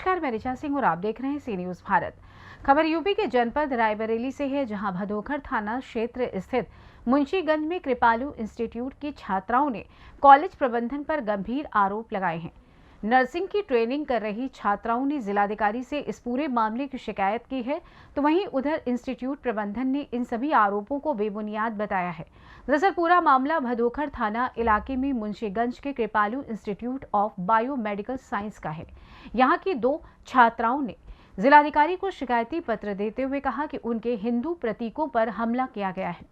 नमस्कार, मैं ऋचा सिंह और आप देख रहे हैं सी न्यूज़ भारत। खबर यूपी के जनपद रायबरेली से है, जहां भदोखर थाना क्षेत्र स्थित मुंशीगंज में कृपालू इंस्टीट्यूट की छात्राओं ने कॉलेज प्रबंधन पर गंभीर आरोप लगाए हैं। नर्सिंग की ट्रेनिंग कर रही छात्राओं ने जिलाधिकारी से इस पूरे मामले की शिकायत की है, तो वहीं उधर इंस्टीट्यूट प्रबंधन ने इन सभी आरोपों को बेबुनियाद बताया है। दरअसल पूरा मामला भदोखर थाना इलाके में मुंशीगंज के कृपालू इंस्टीट्यूट ऑफ बायोमेडिकल साइंस का है। यहाँ की 2 छात्राओं ने जिलाधिकारी को शिकायती पत्र देते हुए कहा कि उनके हिंदू प्रतीकों पर हमला किया गया है।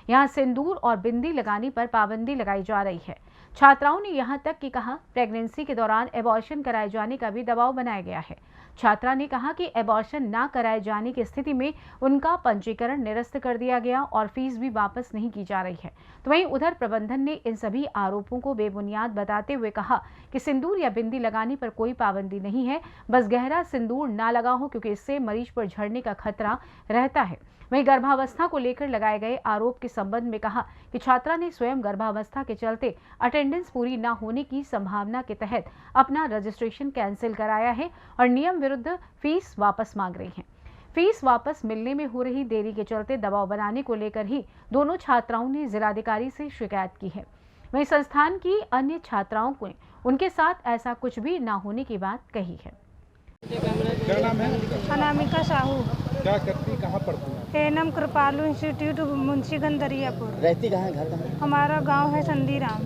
यहाँ सिंदूर और बिंदी लगाने पर पाबंदी लगाई जा रही है। छात्राओं ने यहाँ तक कि कहा प्रेगनेंसी के दौरान एबॉर्शन कराए जाने का भी दबाव बनाया गया है। छात्रा ने कहा कि एबॉर्शन ना कराए जाने की स्थिति में उनका पंजीकरण निरस्त कर दिया गया और फीस भी वापस नहीं की जा रही है। तो वहीं उधर प्रबंधन ने इन सभी आरोपों को बेबुनियाद बताते हुए कहा कि सिंदूर या बिंदी लगाने पर कोई पाबंदी नहीं है, बस गहरा सिंदूर ना लगा हो क्योंकि इससे मरीज पर झड़ने का खतरा रहता है। वहीं गर्भावस्था को लेकर लगाए गए आरोप के संबंध में कहा कि छात्रा ने स्वयं गर्भावस्था के चलते अटेंडेंस पूरी न होने की संभावना के तहत अपना रजिस्ट्रेशन कैंसिल कराया है और नियम विरुद्ध फीस वापस मांग रही हैं। फीस वापस मिलने में हो रही देरी के चलते दबाव बनाने को लेकर ही दोनों छात्राओं ने जिलाधिकारी से शिकायत की है। वहीं संस्थान की अन्य छात्राओं को उनके साथ ऐसा कुछ भी न होने की बात कही है। क्या नाम है? अनामिका साहू। क्या करती, कहाँ पढ़ती हैं? NM कृपालू institute Munshiganj Dariyapur. रहती कहाँ है? घर कहाँ है? हमारा गांव है संदीराम।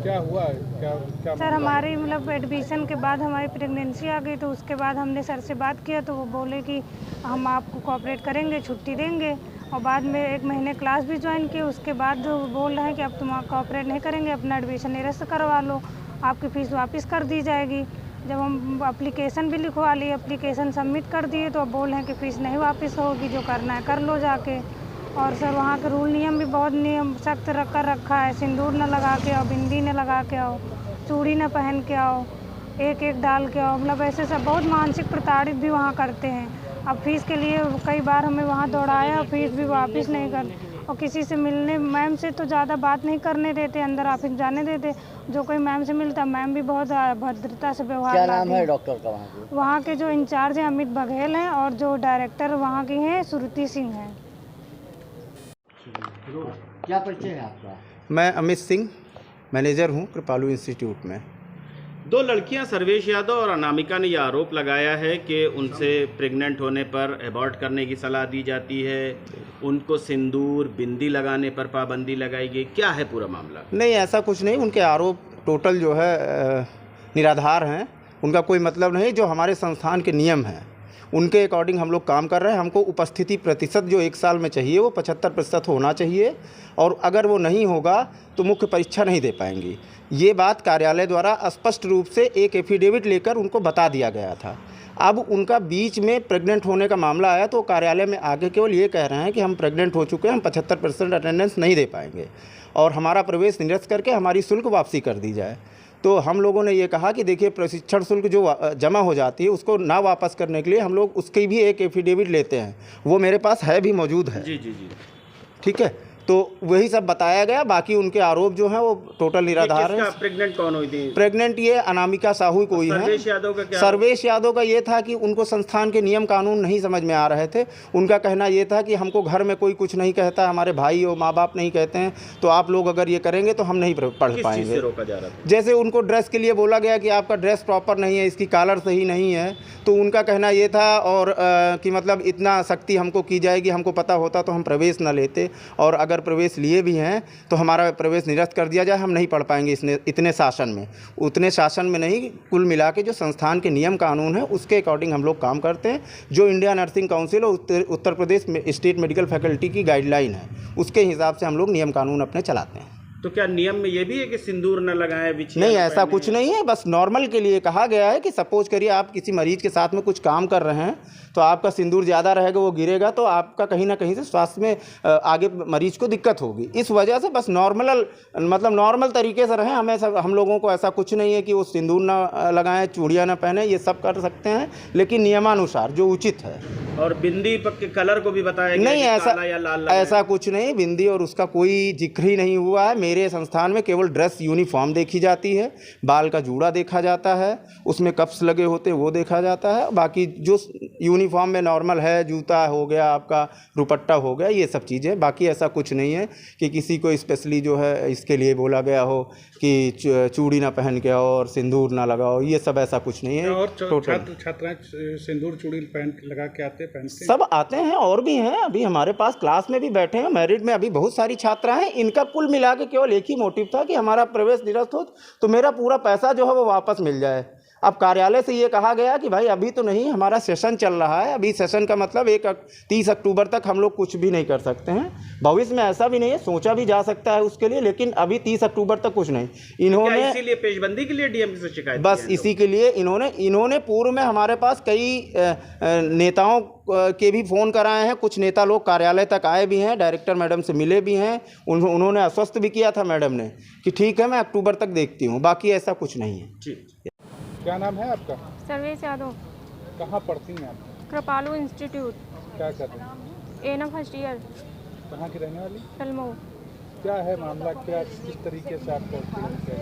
क्या हुआ? क्या सर, हमारी मतलब एडमिशन के बाद हमारी प्रेगनेंसी आ गई, तो उसके बाद हमने सर से बात किया तो वो बोले कि हम आपको कोऑपरेट करेंगे, छुट्टी देंगे। और बाद में 1 महीने क्लास भी ज्वाइन की। उसके बाद वो बोल रहे हैं कि अब तुम कोऑपरेट नहीं करेंगे, अपना एडमिशन निरस्त करवा लो, आपकी फ़ीस वापस कर दी जाएगी। जब हम एप्लीकेशन भी लिखवा लिए, एप्लीकेशन सबमिट कर दिए, तो अब बोल रहे हैं कि फ़ीस नहीं वापस होगी, जो करना है कर लो जाके। और सर वहाँ के रूल नियम भी बहुत सख्त कर रखा है। सिंदूर न लगा के आओ, बिंदी न लगा के आओ, चूड़ी न पहन के आओ, एक डाल के आओ। मतलब ऐसे सब बहुत मानसिक प्रताड़ित भी वहाँ करते हैं। अब फीस के लिए कई बार हमें वहाँ दौड़ाया, फीस भी वापस नहीं कर, और किसी से मिलने मैम से तो ज़्यादा बात नहीं करने देते, अंदर ऑफिस जाने देते। जो कोई मैम से मिलता, मैम भी बहुत भद्रता से व्यवहार। क्या नाम है डॉक्टर का वहाँ के? जो इंचार्ज हैं अमित बघेल हैं, और जो डायरेक्टर वहाँ की हैं श्रुति सिंह हैं। क्या परिचय है आपका? मैं अमित सिंह, मैनेजर हूँ कृपालू इंस्टीट्यूट में। 2 लड़कियां सर्वेश यादव और अनामिका ने यह आरोप लगाया है कि उनसे प्रेग्नेंट होने पर एबॉर्ट करने की सलाह दी जाती है, उनको सिंदूर बिंदी लगाने पर पाबंदी लगाई गई। क्या है पूरा मामला? नहीं, ऐसा कुछ नहीं। उनके आरोप टोटल जो है निराधार हैं। उनका कोई मतलब नहीं। जो हमारे संस्थान के नियम हैं उनके अकॉर्डिंग हम लोग काम कर रहे हैं। हमको उपस्थिति प्रतिशत जो 1 साल में चाहिए वो 75% होना चाहिए, और अगर वो नहीं होगा तो मुख्य परीक्षा नहीं दे पाएंगी। ये बात कार्यालय द्वारा स्पष्ट रूप से एक एफिडेविट लेकर उनको बता दिया गया था। अब उनका बीच में प्रेग्नेंट होने का मामला आया तो कार्यालय में आगे केवल ये कह रहे हैं कि हम प्रेग्नेंट हो चुके हैं, हम 75% अटेंडेंस नहीं दे पाएंगे और हमारा प्रवेश निरस्त करके हमारी शुल्क वापसी कर दी जाए। तो हम लोगों ने ये कहा कि देखिए, प्रशिक्षण शुल्क जो जमा हो जाती है उसको ना वापस करने के लिए हम लोग उसकी भी एक एफिडेविट लेते हैं। वो मेरे पास है भी, मौजूद है। जी। ठीक है, तो वही सब बताया गया। बाकी उनके आरोप जो हैं वो टोटल निराधार है। प्रेग्नेंट कौन हुई थी? प्रेग्नेंट ये अनामिका साहू कोई है। सर्वेश यादव का क्या? सर्वेश यादव का ये था कि उनको संस्थान के नियम कानून नहीं समझ में आ रहे थे। उनका कहना ये था कि हमको घर में कोई कुछ नहीं कहता, हमारे भाई और माँ बाप नहीं कहते हैं, तो आप लोग अगर ये करेंगे तो हम नहीं पढ़ पाएंगे। किस चीज़ से रोका जा रहा था? जैसे उनको ड्रेस के लिए बोला गया कि आपका ड्रेस प्रॉपर नहीं है, इसकी कॉलर सही नहीं है, तो उनका कहना ये था और कि मतलब इतना सख्ती हमको की जाएगी, हमको पता होता तो हम प्रवेश न लेते, और अगर प्रवेश लिए भी हैं तो हमारा प्रवेश निरस्त कर दिया जाए, हम नहीं पढ़ पाएंगे इतने शासन में। उतने शासन में नहीं, कुल मिला के जो संस्थान के नियम कानून है उसके अकॉर्डिंग हम लोग काम करते हैं। जो इंडिया नर्सिंग काउंसिल और Uttar Pradesh state medical faculty की गाइडलाइन है उसके हिसाब से हम लोग नियम कानून अपने चलाते हैं। तो क्या नियम में ये भी है कि सिंदूर न लगाएं, बिछिया नहीं, ऐसा कुछ नहीं है। बस नॉर्मल के लिए कहा गया है कि सपोज करिए आप किसी मरीज के साथ में कुछ काम कर रहे हैं तो आपका सिंदूर ज़्यादा रहेगा, वो गिरेगा तो आपका कहीं ना कहीं से स्वास्थ्य में आगे मरीज को दिक्कत होगी। इस वजह से बस नॉर्मल तरीके से रहें। हमें हम लोगों को ऐसा कुछ नहीं है कि वो सिंदूर ना लगाएं, चूड़ियाँ ना पहने, ये सब कर सकते हैं, लेकिन नियमानुसार जो उचित है। और बिंदी के कलर को भी बताया गया नहीं, कि काला या लाल लगाएं। ऐसा कुछ नहीं। बिंदी और उसका कोई जिक्र ही नहीं हुआ है। मेरे संस्थान में केवल ड्रेस यूनिफॉर्म देखी जाती है, बाल का जूड़ा देखा जाता है, उसमें कप्स लगे होते हैं वो देखा जाता है। बाकी जो यूनिफॉर्म में नॉर्मल है, जूता हो गया, आपका दुपट्टा हो गया, ये सब चीज़ें। बाकी ऐसा कुछ नहीं है कि किसी को स्पेशली जो है इसके लिए बोला गया हो कि चूड़ी ना पहन के आओ और सिंदूर ना लगाओ, ये सब ऐसा कुछ नहीं है। और टोटल छात्र छात्राएं सिंदूर चूड़ी पहन लगा के आते हैं, पहनते हैं? सब आते हैं और भी हैं, अभी हमारे पास क्लास में भी बैठे हैं, मेरिट में अभी बहुत सारी छात्रा हैं। इनका कुल मिला के केवल एक ही मोटिव था कि हमारा प्रवेश निरस्त हो तो मेरा पूरा पैसा जो है वो वापस मिल जाए। अब कार्यालय से ये कहा गया कि भाई अभी तो नहीं, हमारा सेशन चल रहा है, अभी सेशन का मतलब 30 अक्टूबर तक हम लोग कुछ भी नहीं कर सकते हैं। भविष्य में ऐसा भी नहीं है, सोचा भी जा सकता है उसके लिए, लेकिन अभी 30 अक्टूबर तक कुछ नहीं। इन्होंने इसीलिए पेशबंदी के लिए डीएम से शिकायत बस इसी के लिए इन्होंने पूर्व में हमारे पास कई नेताओं के भी फ़ोन कराए हैं। कुछ नेता लोग कार्यालय तक आए भी हैं, डायरेक्टर मैडम से मिले भी हैं। उन्होंने आश्वस्त भी किया था मैडम ने कि ठीक है मैं अक्टूबर तक देखती हूँ, बाकी ऐसा कुछ नहीं है। क्या नाम है आपका? सर्वेश यादव, कहाँ पढ़ती हैं आप? कृपालू इंस्टीट्यूट, क्या कर रही हैं? एना फर्स्ट ईयर, कहाँ की रहने वाली? कलमऊ। क्या है मामला, क्या किस तरीके से आपको एक्सीडेंट किया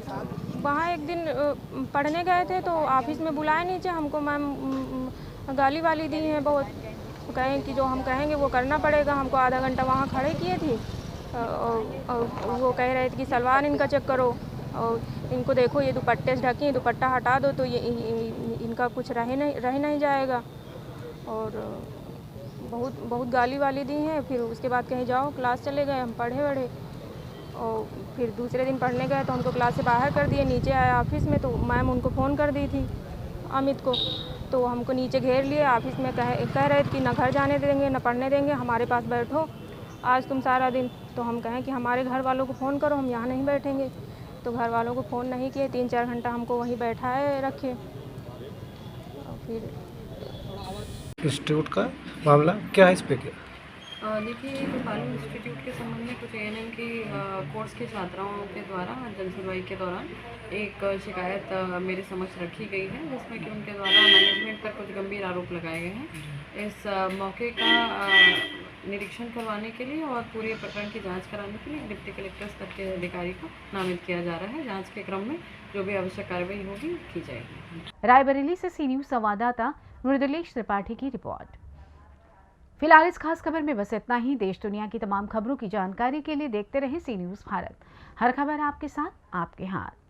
गया? वहाँ एक दिन पढ़ने गए थे तो ऑफिस में बुलाए नीचे, हमको मैम गाली वाली दी है बहुत, कहें कि जो हम कहेंगे वो करना पड़ेगा। हमको आधा घंटा वहाँ खड़े किए थे और वो कह रहे थे कि सलवार इनका चेक करो और इनको देखो ये दुपट्टे से ढकी, दुपट्टा हटा दो तो ये इनका कुछ रह नहीं जाएगा। और बहुत गाली वाली दी हैं। फिर उसके बाद कहीं जाओ, क्लास चले गए, हम पढ़े और फिर दूसरे दिन पढ़ने गए तो हमको क्लास से बाहर कर दिए। नीचे आए ऑफिस में तो मैम उनको फ़ोन कर दी थी अमित को, तो हमको नीचे घेर लिए। ऑफिस में कह रहे थे कि ना घर जाने देंगे ना पढ़ने देंगे, हमारे पास बैठो आज तुम सारा दिन। तो हम कहें कि हमारे घर वालों को फ़ोन करो, हम यहाँ नहीं बैठेंगे। तो घर वालों को फ़ोन नहीं किए, 3-4 घंटा हमको वहीं बैठाए रखे। और फिर इंस्टीट्यूट का मामला क्या है, इस पे क्या? देखिए, कृपालू इंस्टीट्यूट के संबंध में कुछ एएनएम की कोर्स के छात्राओं के द्वारा जन सुनवाई के दौरान एक शिकायत मेरे समक्ष रखी गई है, जिसमें कि उनके द्वारा मैनेजमेंट पर कुछ गंभीर आरोप लगाए गए हैं। इस मौके का निरीक्षण करवाने के लिए और पूरे प्रकरण की जांच कराने के लिए डिप्टी कलेक्टर स्तर के अधिकारी को नामित किया जा रहा है। जांच के क्रम में जो भी आवश्यक कार्रवाई होगी की जाएगी। रायबरेली से सी न्यूज़ संवाददाता मृदुलेश त्रिपाठी की रिपोर्ट। फिलहाल इस खास खबर में बस इतना ही। देश दुनिया की तमाम खबरों की जानकारी के लिए देखते रहें सी न्यूज़ भारत। हर खबर आपके साथ, आपके हाथ।